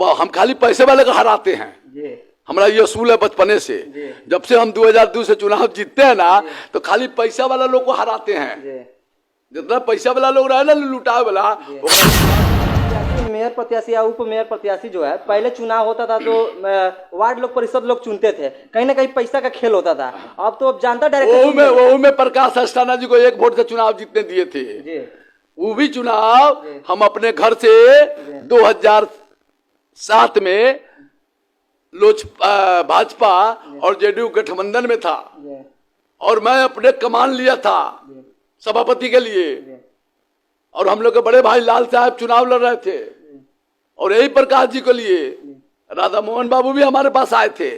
हम खाली पैसे वाले को हराते हैं। हमारा ये असूल है बचपने से। जब से हम 2002 से चुनाव जीतते हैं ना, तो खाली पैसा वाला लोग को हराते हैं। जितना पैसा वाला लोग रहे ना लुटाए वाला, मेयर प्रत्याशी या उप मेयर प्रत्याशी जो है, पहले चुनाव होता था तो वार्ड लोग परिषद लोग चुनते थे, कहीं ना कहीं पैसा का खेल होता था। अब तो जनता डायरेक्ट वो में प्रकाश अस्थाना जी को 1 वोट से चुनाव जीतने दिए थे। वो भी चुनाव हम अपने घर से 2007 में भाजपा और जेडीयू गठबंधन में था, और मैं अपने कमान लिया था सभापति के लिए, और हम लोग के बड़े भाई लाल साहब चुनाव लड़ रहे थे, और यही प्रकाश जी के लिए राधा मोहन बाबू भी हमारे पास आए थे।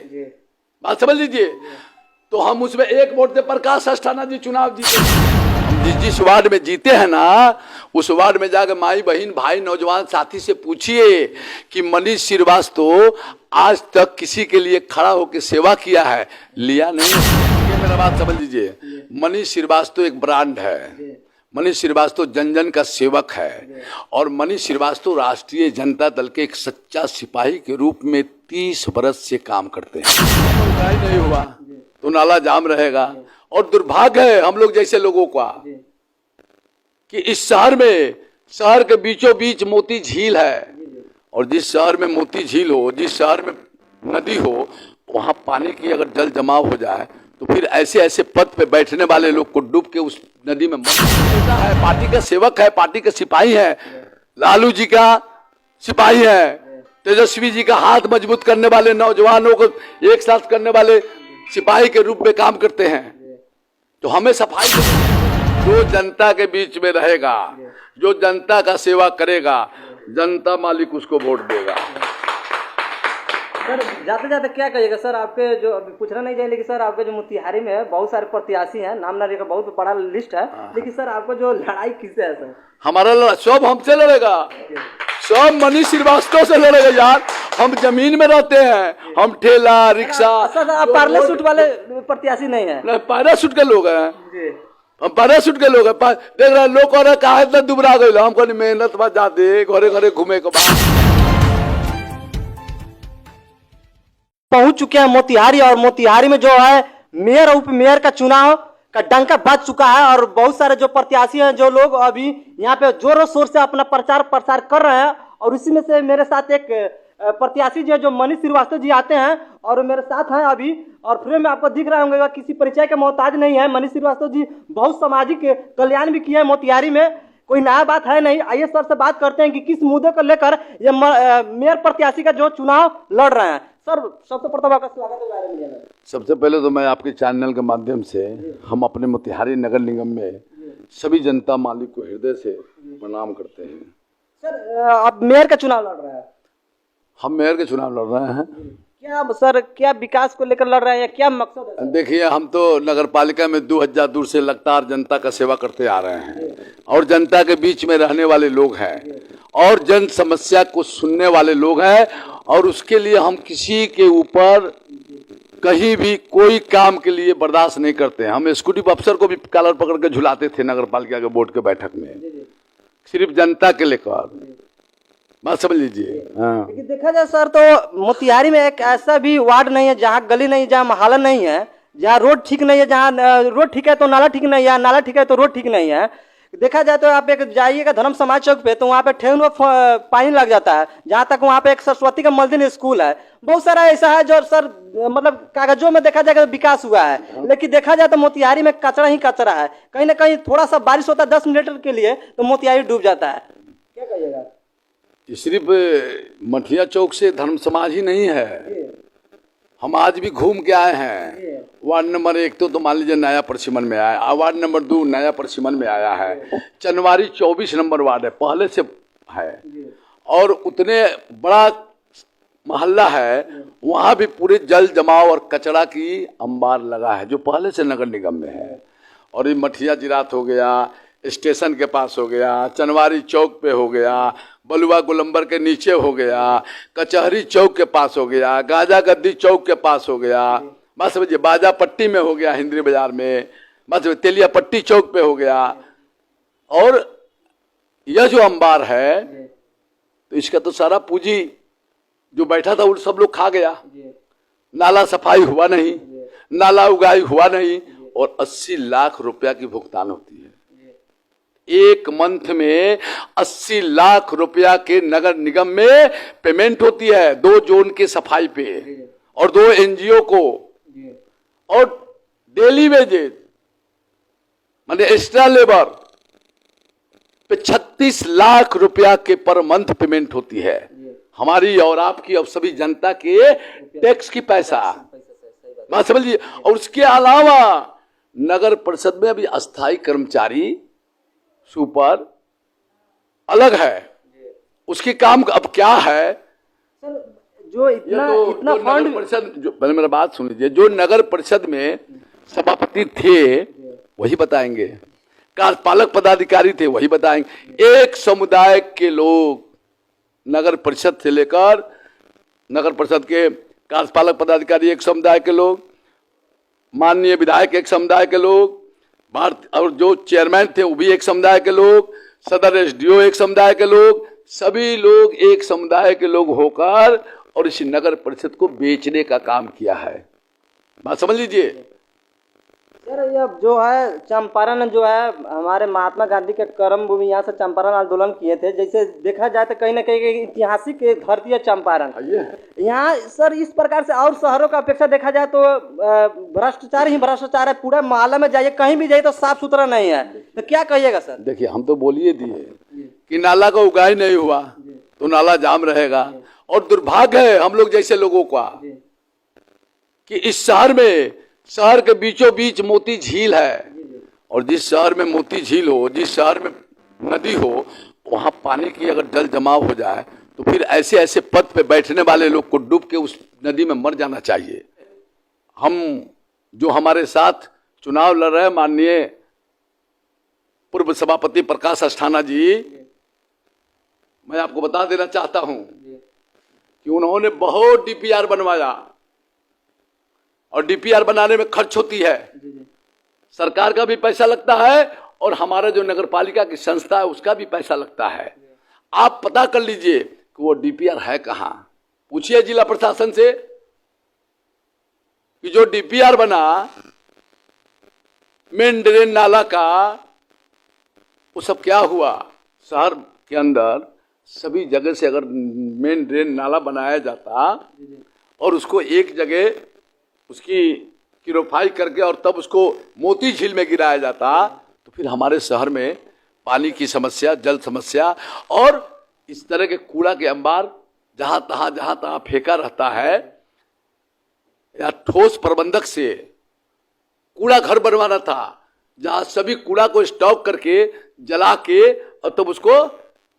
बात समझ लीजिए। तो हम उसमें 1 वोट से प्रकाश अस्थाना जी चुनाव जीते। हम जिस वार्ड में जीते हैं ना, उस वार्ड में जाकर माई बहन भाई नौजवान साथी से पूछिए कि मनीष श्रीवास्तव आज तक किसी के लिए खड़ा होकर सेवा किया है? लिया नहीं। मेरा बात समझ लीजिए। मनीष श्रीवास्तव एक ब्रांड है। मनीष श्रीवास्तव जन जन का सेवक है, और मनीष श्रीवास्तव राष्ट्रीय जनता दल के एक सच्चा सिपाही के रूप में 30 बरस से काम करते हैं। नहीं हुआ तो नाला जाम रहेगा। और दुर्भाग्य है हम लोग जैसे लोगों का कि इस शहर के बीचों बीच मोती झील है, और जिस शहर में मोती झील हो, जिस शहर में नदी हो, वहां पानी की अगर जल जमाव हो जाए तो फिर ऐसे पद पे बैठने वाले लोग को डूब के उस नदी में मरना है। पार्टी का सेवक है, पार्टी का सिपाही है, लालू जी का सिपाही है, तेजस्वी जी का हाथ मजबूत करने वाले, नौजवानों को एक साथ करने वाले सिपाही के रूप में काम करते हैं। तो हमें सफाई, जो जनता के बीच में रहेगा, जो जनता का सेवा करेगा, जनता मालिक उसको वोट देगा। सर जाते जाते क्या कहिएगा सर, आपके जो पूछना नहीं चाहिए, लेकिन सर आपके जो मोतिहारी में है बहुत सारे प्रत्याशी हैं, नाम ना लेकर बहुत बड़ा लिस्ट है, लेकिन सर आपको जो लड़ाई किससे है सर? हमारा लड़ाई सब हमसे लड़ेगा, सब मनीष श्रीवास्तव से लड़ेगा यार। हम जमीन में रहते हैं, हम ठेला रिक्शा। सर आप पैराशूट वाले प्रत्याशी नहीं है? नहीं, पैराशूट के लोग हैं, हम पैराशूट के लोग हैं। देख रहे लोग कह रहे कहा इतना दुबरा गए, हमको मेहनत बात जाते घरे घरे घूमे के बाद पहुंच चुके हैं मोतिहारी, और मोतिहारी में जो है मेयर और उप मेयर का चुनाव का डंका बज चुका है, और बहुत सारे जो प्रत्याशी हैं, जो लोग अभी यहाँ पे जोरों शोर से अपना प्रचार प्रसार कर रहे हैं। और इसी में से मेरे साथ एक प्रत्याशी जो मनीष श्रीवास्तव जी आते हैं और मेरे साथ हैं अभी, और फ्रेम में आपको दिख रहा होगा, किसी परिचय के मोहताज नहीं है। मनीष श्रीवास्तव जी बहुत सामाजिक कल्याण भी किया है मोतिहारी में, कोई नया बात है नहीं। आइए सर से बात करते हैं कि किस मुद्दे को लेकर ये मेयर प्रत्याशी का जो चुनाव लड़ रहे हैं। सर सबसे प्रथम आपका स्वागत है। सबसे पहले तो मैं आपके चैनल के माध्यम से हम अपने मोतिहारी नगर निगम में सभी जनता मालिक को हृदय से प्रणाम करते हैं। सर आप मेयर का चुनाव लड़ रहे हैं? हम मेयर के चुनाव लड़ रहे हैं। क्या सर, क्या विकास को लेकर लड़ रहे हैं, क्या मकसद है? देखिए, हम तो नगर पालिका में 2000 दूर से लगातार जनता का सेवा करते आ रहे हैं, और जनता के बीच में रहने वाले लोग हैं, और जन समस्या को सुनने वाले लोग हैं, और उसके लिए हम किसी के ऊपर कहीं भी कोई काम के लिए बर्दाश्त नहीं करते हैं। हम एक्जीक्यूटिव अफसर को भी कॉलर पकड़ के झुलाते थे नगर पालिका के बोर्ड के बैठक में, सिर्फ जनता के लेकर। बात समझ लीजिए। लेकिन देखा जाए सर तो मोतिहारी में एक ऐसा भी वार्ड नहीं है जहाँ गली नहीं, जहाँ मोहल्ला नहीं है, जहाँ रोड ठीक नहीं है, जहाँ रोड ठीक है तो नाला ठीक नहीं है, नाला ठीक है तो रोड ठीक नहीं है। देखा जाए तो आप एक जाइएगा धर्म समाज चौक पे, तो वहाँ पे ठेहुन में पानी लग जाता है। जहाँ तक वहाँ पे एक सरस्वती का मल्दिन स्कूल है, बहुत सारा ऐसा है जो सर मतलब कागजों में देखा जाएगा विकास हुआ है, लेकिन देखा जाए तो मोतिहारी में कचरा ही कचरा है। कहीं ना कहीं थोड़ा सा बारिश होता है 10 मिनट के लिए तो मोतिहारी डूब जाता है। क्या कहिएगा? सिर्फ मठिया चौक से धर्म समाज ही नहीं है, हम आज भी घूम के आए हैं। वार्ड नंबर 1 तो मान लीजिए नया परसिमन में आया, वार्ड नंबर 2 नया परसिमन में आया है, चनवारी 24 नंबर वार्ड है, पहले से है, और उतने बड़ा मोहल्ला है, वहाँ भी पूरे जल जमाव और कचरा की अंबार लगा है, जो पहले से नगर निगम में है। और ये मठिया जिरात हो गया, स्टेशन के पास हो गया, चनवारी चौक पे हो गया, बलुआ गोलंबर के नीचे हो गया, कचहरी चौक के पास हो गया, गाजा गद्दी चौक के पास हो गया, बस समझिए बाजा पट्टी में हो गया, हिंद्री बाजार में, बस तेलिया पट्टी चौक पे हो गया। और यह जो अंबार है तो इसका तो सारा पूंजी जो बैठा था वो सब लोग खा गया। जी नाला सफाई हुआ नहीं, जी नाला उगाई हुआ नहीं, और 80 लाख रुपया की भुगतान होती है। एक मंथ में 80 लाख रुपया के नगर निगम में पेमेंट होती है 2 जोन के सफाई पे और 2 एनजीओ को, और डेली वेजेज माने एक्स्ट्रा लेबर पे 36 लाख रुपया के पर मंथ पेमेंट होती है। हमारी और आपकी और सभी जनता के टैक्स की पैसा, बात समझिए। और उसके अलावा नगर परिषद में अभी अस्थायी कर्मचारी सुपर अलग है, उसकी काम अब क्या है। सर जो इतना इतना नगर परिषद, जो पहले मेरा बात सुन लीजिए, जो नगर परिषद में सभापति थे वही बताएंगे, कार्यपालक पदाधिकारी थे वही बताएंगे। एक समुदाय के लोग नगर परिषद से लेकर, नगर परिषद के कार्यपालक पदाधिकारी एक समुदाय के लोग, माननीय विधायक एक समुदाय के लोग, और जो चेयरमैन थे वो भी एक समुदाय के लोग, सदर एसडीओ एक समुदाय के लोग, सभी लोग एक समुदाय के लोग होकर और इस नगर परिषद को बेचने का काम किया है। बात समझ लीजिए। सर ये जो है चंपारण जो है हमारे महात्मा गांधी के कर्म भूमि, यहाँ से चंपारण आंदोलन किए थे। जैसे देखा जाए तो कहीं ना कहीं ऐतिहासिक धरती है चंपारण। यहाँ सर इस प्रकार से और शहरों का अपेक्षा देखा जाए तो भ्रष्टाचार ही भ्रष्टाचार है। पूरा मोहल्ला में जाइए, कहीं भी जाइए तो साफ सुथरा नहीं है। तो क्या कहिएगा सर? देखिए हम तो बोलिए दिए कि नाला का उगाई नहीं हुआ तो नाला जाम रहेगा, और दुर्भाग्य है हम लोग जैसे लोगों का कि इस शहर में, शहर के बीचों बीच मोती झील है, और जिस शहर में मोती झील हो, जिस शहर में नदी हो, वहां पानी की अगर जल जमाव हो जाए तो फिर ऐसे ऐसे पद पे बैठने वाले लोग को डूब के उस नदी में मर जाना चाहिए। हम जो हमारे साथ चुनाव लड़ रहे माननीय पूर्व सभापति प्रकाश अस्थाना जी, मैं आपको बता देना चाहता हूं कि उन्होंने बहुत डीपीआर बनवाया, और डीपीआर बनाने में खर्च होती है, सरकार का भी पैसा लगता है और हमारा जो नगर पालिका की संस्था है उसका भी पैसा लगता है। आप पता कर लीजिए कि वो डीपीआर है कहां, पूछिए जिला प्रशासन से कि जो डीपीआर बना मेन ड्रेन नाला का, वो सब क्या हुआ। शहर के अंदर सभी जगह से अगर मेन ड्रेन नाला बनाया जाता और उसको एक जगह उसकी क्यूरोफाई करके और तब उसको मोती झील में गिराया जाता तो फिर हमारे शहर में पानी की समस्या, जल समस्या और इस तरह के कूड़ा के अंबार जहां तहां फेंका रहता है, या ठोस प्रबंधक से कूड़ा घर बनवाना था जहां सभी कूड़ा को स्टॉक करके जला के और तब उसको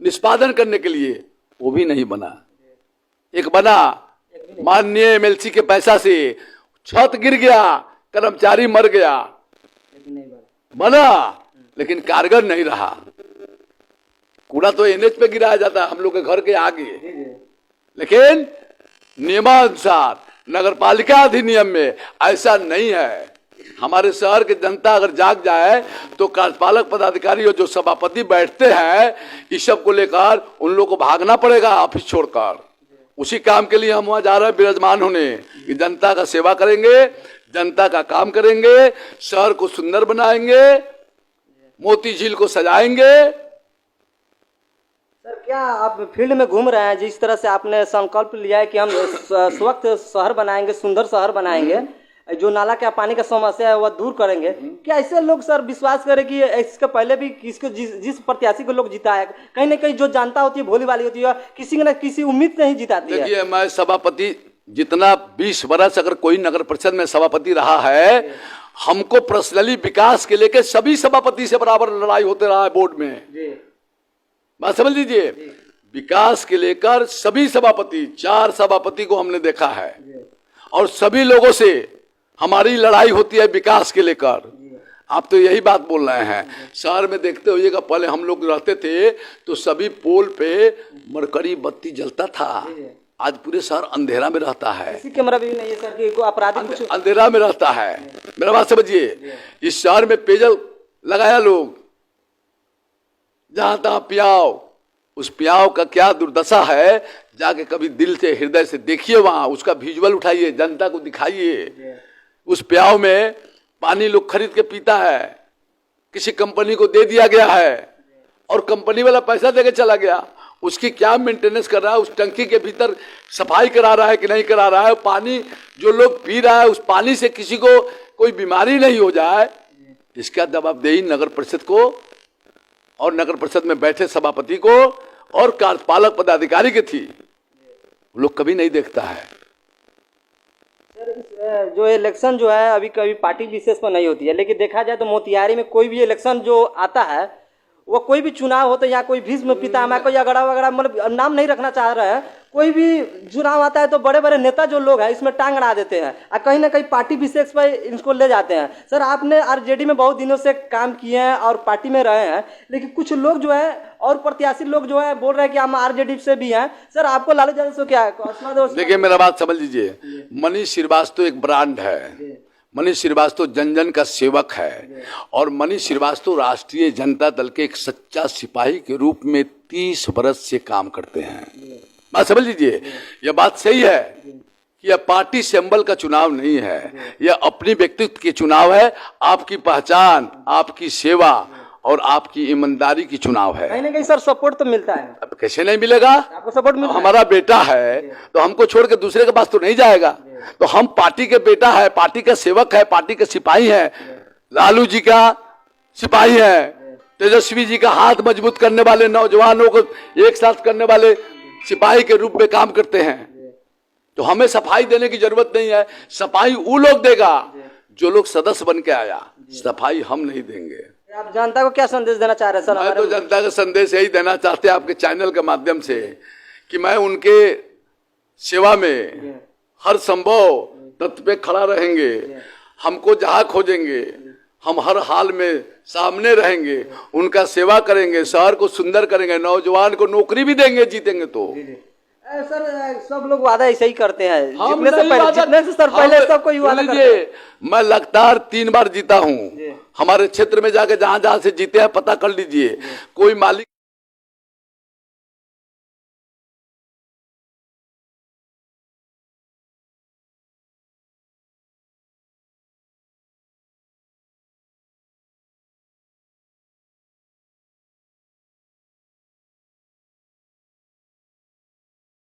निष्पादन करने के लिए, वो भी नहीं बना। एक बना माननीय एमएलसी के पैसा से, छत गिर गया, कर्मचारी मर गया, बना लेकिन कारगर नहीं रहा। कूड़ा तो एनएच पे गिराया जाता है हम लोग के घर के आगे, लेकिन नियमानुसार नगर पालिका अधिनियम में ऐसा नहीं है। हमारे शहर की जनता अगर जाग जाए तो कार्यपालक पदाधिकारी और जो सभापति बैठते हैं इस सब को लेकर उन लोगों को भागना पड़ेगा ऑफिस छोड़कर। उसी काम के लिए हम वहां जा रहे हैं विराजमान होने कि जनता का सेवा करेंगे, जनता का काम करेंगे, शहर को सुंदर बनाएंगे, मोती झील को सजाएंगे। सर क्या आप फील्ड में घूम रहे हैं, जिस तरह से आपने संकल्प लिया है कि हम स्वच्छ शहर बनाएंगे, सुंदर शहर बनाएंगे, जो नाला का पानी का समस्या है वह दूर करेंगे, क्या ऐसे लोग सर विश्वास करें कि इसके पहले भी किसको जिस प्रत्याशी को लोग जिताया, कहीं ना कहीं जो जनता होती है भोली वाली होती है, किसी न किसी उम्मीद नहीं जिताती है। देखिए मैं सभापति जितना 20 वर्ष अगर कोई नगर परिषद में सभापति रहा है, हमको पर्सनली विकास के लेके सभी सभापति से बराबर लड़ाई होते रहा है बोर्ड में। बात समझ लीजिए, विकास के लेकर सभी सभापति, 4 सभापति को हमने देखा है और सभी लोगों से हमारी लड़ाई होती है विकास के लेकर। आप तो यही बात बोल रहे हैं। शहर में देखते होइएगा, पहले हम लोग रहते थे तो सभी पोल पे मरकरी बत्ती जलता था, आज पूरे शहर अंधेरा में रहता है। कैमरा भी नहीं है सर कि अपराधी कुछ अंधेरा में रहता है। मेरा बात समझिए, इस शहर में पेयजल लगाया लोग, जहां तहां पियाव, उस पियाव का क्या दुर्दशा है। जाके कभी दिल से हृदय से देखिए, वहां उसका विजुअल उठाइए, जनता को दिखाइए। उस प्याव में पानी लोग खरीद के पीता है, किसी कंपनी को दे दिया गया है और कंपनी वाला पैसा देके चला गया। उसकी क्या मेंटेनेंस कर रहा है, उस टंकी के भीतर सफाई करा रहा है कि नहीं करा रहा है, पानी जो लोग पी रहा है उस पानी से किसी को कोई बीमारी नहीं हो जाए, इसका जवाबदेही नगर परिषद को और नगर परिषद में बैठे सभापति को और कार्यपालक पदाधिकारी की थी। लोग कभी नहीं देखता है। सर, जो इलेक्शन जो है अभी कभी पार्टी विशेष पर नहीं होती है, लेकिन देखा जाए तो मोतिहारी में कोई भी इलेक्शन जो आता है, वो कोई भी चुनाव हो तो यहाँ कोई भीष्म पितामह, कोई अगड़ा वगड़ा, मतलब नाम नहीं रखना चाह रहे हैं, कोई भी चुनाव आता है तो बड़े बड़े नेता जो लोग हैं इसमें टांग अड़ा देते हैं और कहीं ना कहीं पार्टी विशेष पर इनको ले जाते हैं। सर, आपने आरजेडी में बहुत दिनों से काम किए हैं और पार्टी में रहे हैं, लेकिन कुछ लोग जो है और प्रत्याशी लोग जो है बोल रहे हैं कि हम आरजेडी से भी हैं। सर, आपको लालू यादव से क्या है? देखिए, मेरा बात समझ लीजिए। मनीष श्रीवास्तव एक ब्रांड है। मनीष श्रीवास्तव जन जन का सेवक है और मनीष श्रीवास्तव राष्ट्रीय जनता दल के एक सच्चा सिपाही के रूप में 30 वर्ष से काम करते हैं। बात समझ लीजिए, यह बात सही है कि यह पार्टी सिंबल का चुनाव नहीं है, यह अपनी व्यक्तित्व के चुनाव है। आपकी पहचान, आपकी सेवा और आपकी ईमानदारी की चुनाव है। कहीं ना कहीं सर सपोर्ट तो मिलता है। अब कैसे नहीं मिलेगा? आपको सपोर्ट मिलता है? हमारा बेटा है तो हमको छोड़ के दूसरे के पास तो नहीं जाएगा। तो हम पार्टी के बेटा है, पार्टी का सेवक है, पार्टी के सिपाही है। लालू जी का सिपाही है, तेजस्वी जी का हाथ मजबूत करने वाले, नौजवानों को एक साथ करने वाले सिपाही के रूप में काम करते हैं। तो हमें सफाई देने की जरूरत नहीं है। सफाई वो लोग देगा जो लोग सदस्य बन के आया, सफाई हम नहीं देंगे। आप जनता को क्या संदेश देना चाह रहे हैं सर? मैं तो जनता का संदेश यही देना चाहते हैं आपके चैनल के माध्यम से कि मैं उनके सेवा में हर संभव तत्व पे खड़ा रहेंगे। हमको जहां खोजेंगे हम हर हाल में सामने रहेंगे, उनका सेवा करेंगे, शहर को सुंदर करेंगे, नौजवान को नौकरी भी देंगे, जीतेंगे तो। सर, सब लोग वादा ऐसे ही करते हैं, जितने से सर पहले सब कोई वादा करते हैं। मैं लगातार 3 बार जीता हूँ। हमारे क्षेत्र में जाके जहां जहां से जीते हैं पता कर लीजिए। कोई मालिक